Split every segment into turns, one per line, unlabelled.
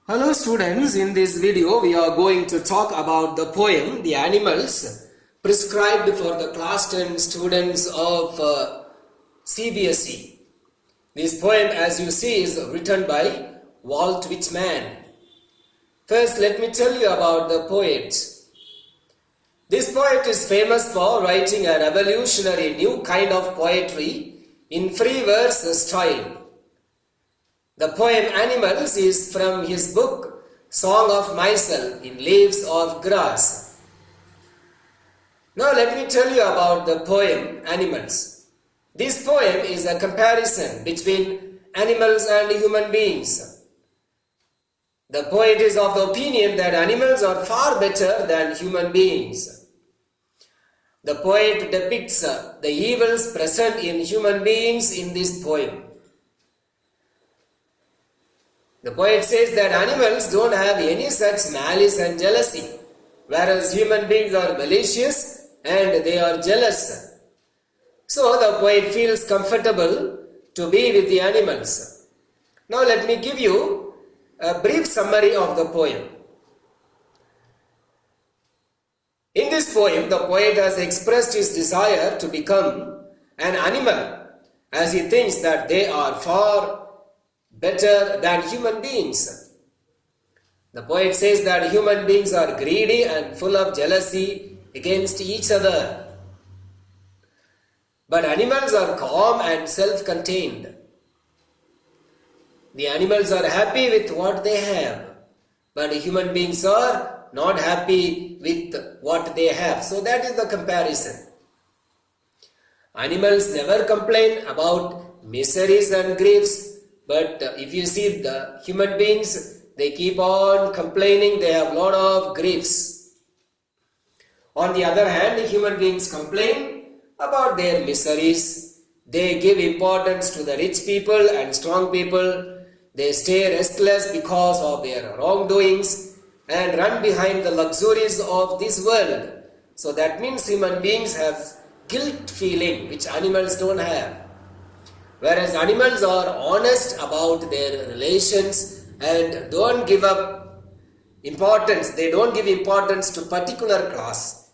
Hello students, in this video we are going to talk about the poem The Animals prescribed for the class 10 students of CBSE. This poem, as you see, is written by Walt Whitman. First, let me tell you about the poet. This poet is famous for writing a revolutionary new kind of poetry in free verse style. The poem Animals is from his book Song of Myself in Leaves of Grass. Now let me tell you about the poem Animals. This poem is a comparison between animals and human beings. The poet is of the opinion that animals are far better than human beings. The poet depicts the evils present in human beings in this poem. The poet says that animals don't have any such malice and jealousy, whereas human beings are malicious and they are jealous. So the poet feels comfortable to be with the animals. Now let me give you a brief summary of the poem. In this poem, the poet has expressed his desire to become an animal, as he thinks that they are far better than human beings. The poet says that human beings are greedy and full of jealousy against each other. But animals are calm and self-contained. The animals are happy with what they have, but human beings are not happy with what they have. So that is the comparison. Animals never complain about miseries and griefs, but if you see the human beings, they keep on complaining, they have a lot of griefs. On the other hand, human beings complain about their miseries. They give importance to the rich people and strong people. They stay restless because of their wrongdoings and run behind the luxuries of this world. So that means human beings have guilt feeling which animals don't have. Whereas animals are honest about their relations and don't give up importance. They don't give importance to particular class.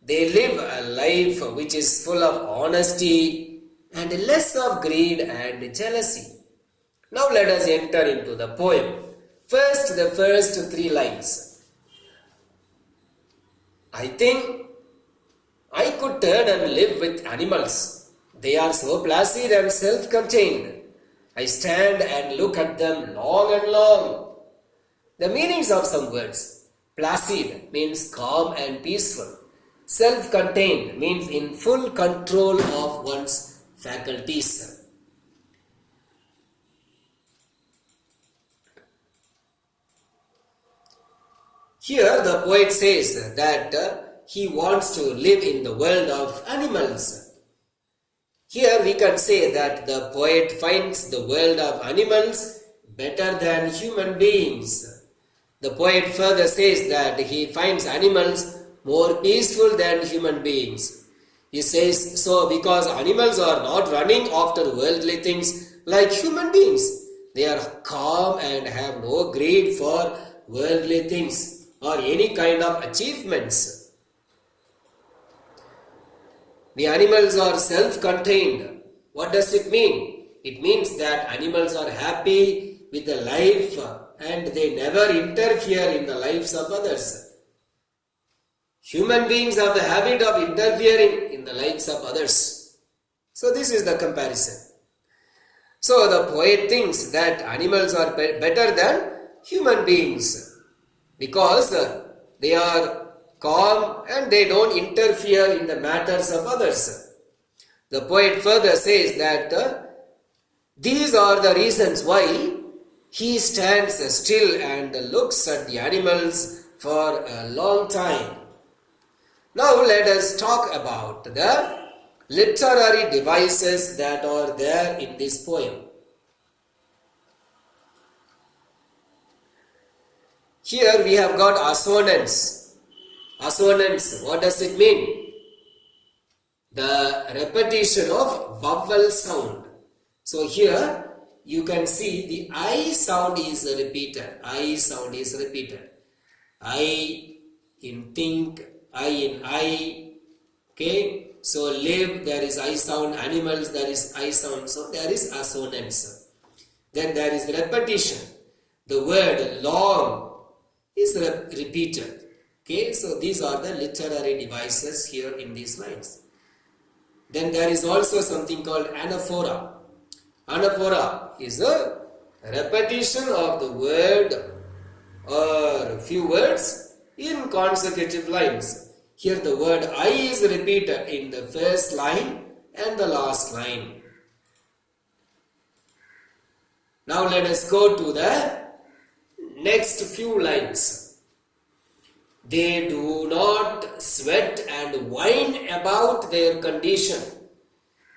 They live a life which is full of honesty and less of greed and jealousy. Now let us enter into the poem. First, the first three lines. I think I could turn and live with animals. They are so placid and self-contained. I stand and look at them long and long. The meanings of some words. Placid means calm and peaceful. Self-contained means in full control of one's faculties. Here the poet says that he wants to live in the world of animals. Here we can say that the poet finds the world of animals better than human beings. The poet further says that he finds animals more peaceful than human beings. He says so because animals are not running after worldly things like human beings. They are calm and have no greed for worldly things or any kind of achievements. The animals are self-contained. What does it mean? It means that animals are happy with the life and they never interfere in the lives of others. Human beings have the habit of interfering in the lives of others. So this is the comparison. So the poet thinks that animals are better than human beings because they are calm and they don't interfere in the matters of others. The poet further says that these are the reasons why he stands still and looks at the animals for a long time. Now let us talk about the literary devices that are there in this poem. Here we have got assonance. Assonance, what does it mean? The repetition of vowel sound. So here you can see the I sound is repeated. I sound is repeated. I in think, I in I. Okay. So live, there is I sound. Animals, there is I sound. So there is assonance. Then there is repetition. The word long is repeated. Okay. So these are the literary devices here in these lines. Then there is also something called anaphora. Anaphora is a repetition of the word or few words in consecutive lines. Here the word I is repeated in the first line and the last line. Now let us go to the next few lines. They do not sweat and whine about their condition.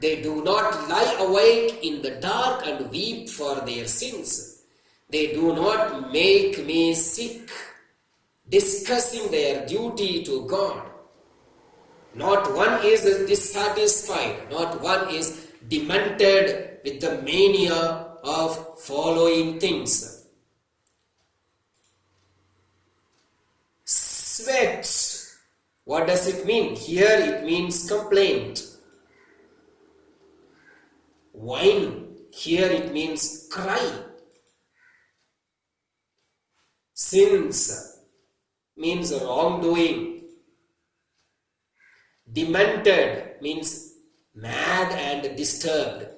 They do not lie awake in the dark and weep for their sins. They do not make me sick, discussing their duty to God. Not one is dissatisfied, not one is demented with the mania of following things. Sweat, what does it mean? Here it means complaint. Whine, here it means cry. Sins means wrongdoing. Demented means mad and disturbed.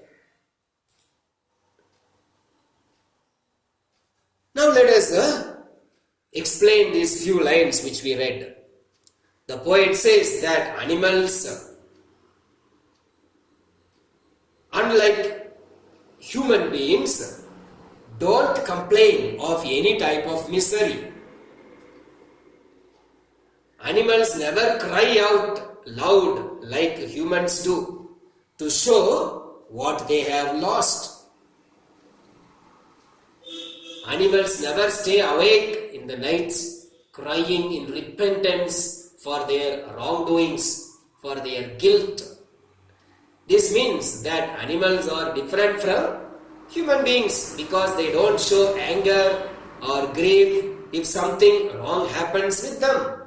Now let us explain these few lines which we read. The poet says that animals, unlike human beings, don't complain of any type of misery. Animals never cry out loud like humans do to show what they have lost. Animals never stay awake in the nights crying in repentance for their wrongdoings, for their guilt. This means that animals are different from human beings because they don't show anger or grief if something wrong happens with them.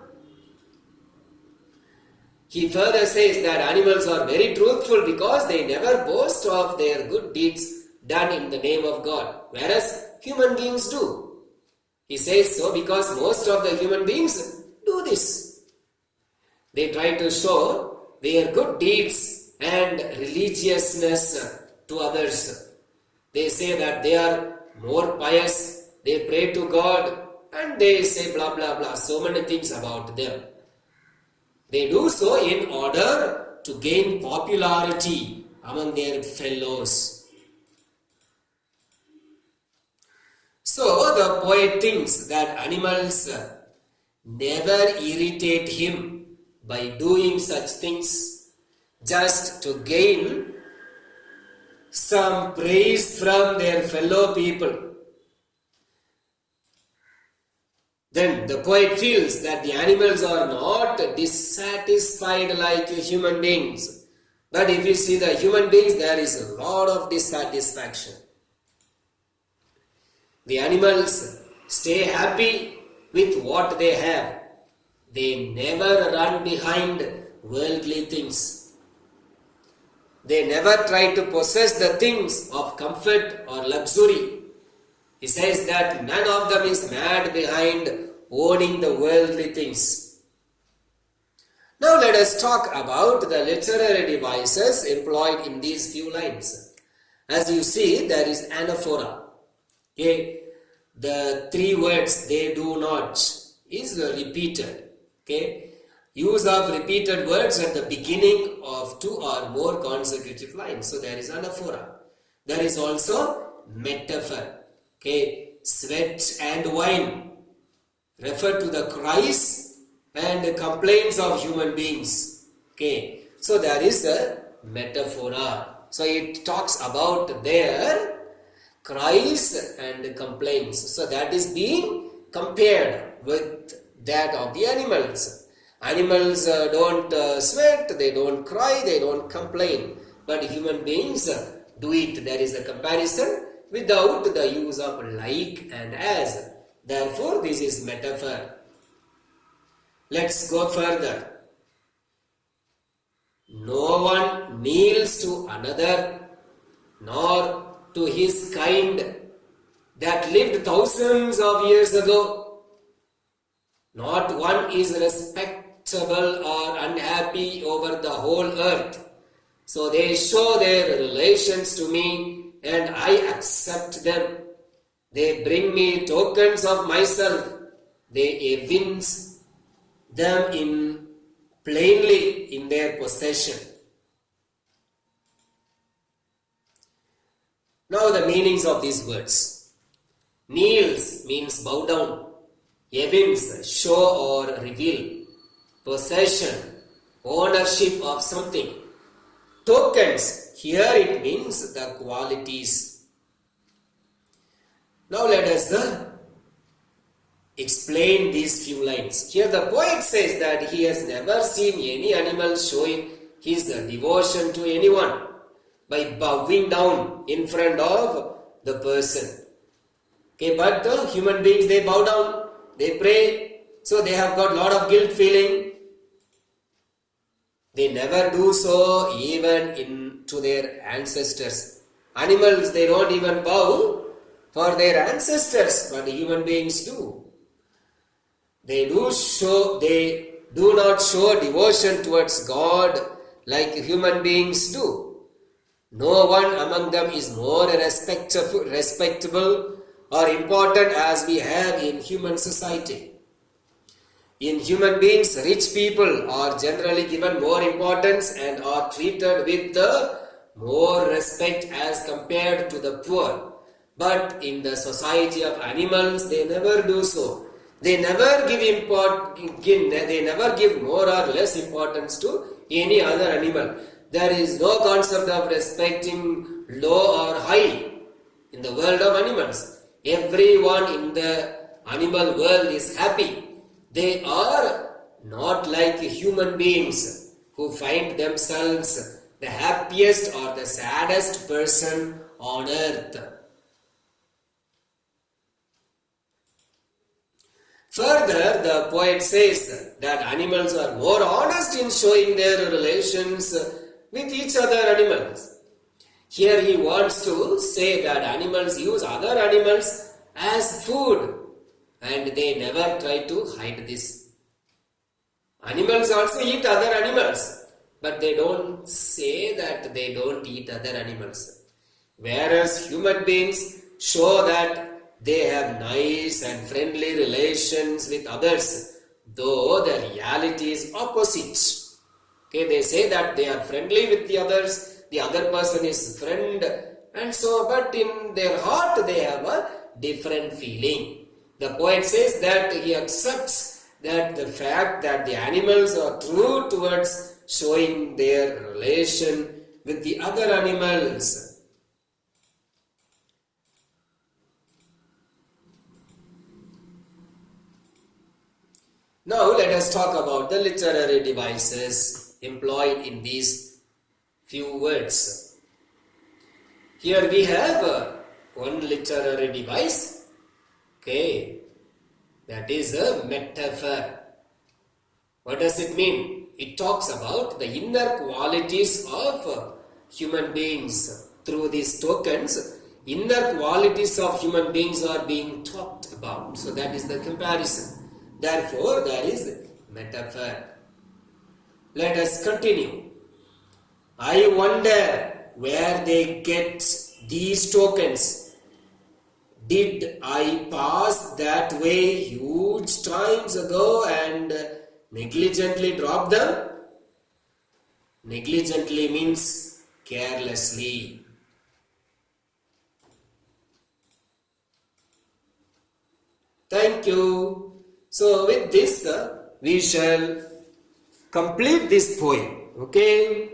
He further says that animals are very truthful because they never boast of their good deeds done in the name of God, whereas human beings do. He says so because most of the human beings do this. They try to show their good deeds and religiousness to others. They say that they are more pious, they pray to God, and they say blah blah blah, so many things about them. They do so in order to gain popularity among their fellows. So the poet thinks that animals never irritate him by doing such things just to gain some praise from their fellow people. Then the poet feels that the animals are not dissatisfied like human beings. But if you see the human beings, there is a lot of dissatisfaction. The animals stay happy with what they have. They never run behind worldly things. They never try to possess the things of comfort or luxury. He says that none of them is mad behind owning the worldly things. Now let us talk about the literary devices employed in these few lines. As you see, there is anaphora. Okay, the three words "they do not" is repeated. Okay, use of repeated words at the beginning of two or more consecutive lines. So there is anaphora. There is also metaphor. Okay, sweat and wine refer to the cries and complaints of human beings. Okay, so there is a metaphora. So it talks about their cries and complaints. So that is being compared with that of the animals. Animals don't sweat, they don't cry, they don't complain. But human beings do it. There is a comparison without the use of like and as. Therefore, this is metaphor. Let's go further. No one kneels to another, nor to his kind that lived thousands of years ago. Not one is respectable or unhappy over the whole earth. So they show their relations to me and I accept them. They bring me tokens of myself. They evince them in plainly in their possession. Now the meanings of these words. Kneels means bow down. Evince, show or reveal. Possession, ownership of something. Tokens, here it means the qualities. Now let us explain these few lines. Here the poet says that he has never seen any animal showing his devotion to anyone by bowing down in front of the person. Okay, but the human beings, they bow down, they pray, so they have got lot of guilt feeling. They never do so even to their ancestors. Animals, they don't even bow for their ancestors, but human beings do. They do not show devotion towards God like human beings do. No one among them is more respectable or important as we have in human society. In human beings, rich people are generally given more importance and are treated with more respect as compared to the poor. But in the society of animals, they never do so. They never give more or less importance to any other animal. There is no concept of respecting low or high in the world of animals. Everyone in the animal world is happy. They are not like human beings who find themselves the happiest or the saddest person on earth. Further, the poet says that animals are more honest in showing their relations with each other animals. Here he wants to say that animals use other animals as food and they never try to hide this. Animals also eat other animals, but they don't say that they don't eat other animals. Whereas human beings show that they have nice and friendly relations with others, though the reality is opposite. Okay, they say that they are friendly with the others, the other person is friend, and so, but in their heart they have a different feeling. The poet says that he accepts that the fact that the animals are true towards showing their relation with the other animals. Now let us talk about the literary devices employed in these few words. Here we have one literary device, okay, that is a metaphor. What does it mean? It talks about the inner qualities of human beings. Through these tokens, inner qualities of human beings are being talked about. So that is the comparison. Therefore, there is metaphor. Let us continue. I wonder where they get these tokens. Did I pass that way huge times ago and negligently drop them? Negligently means carelessly. Thank you. So with this, we shall complete this poem. Okay.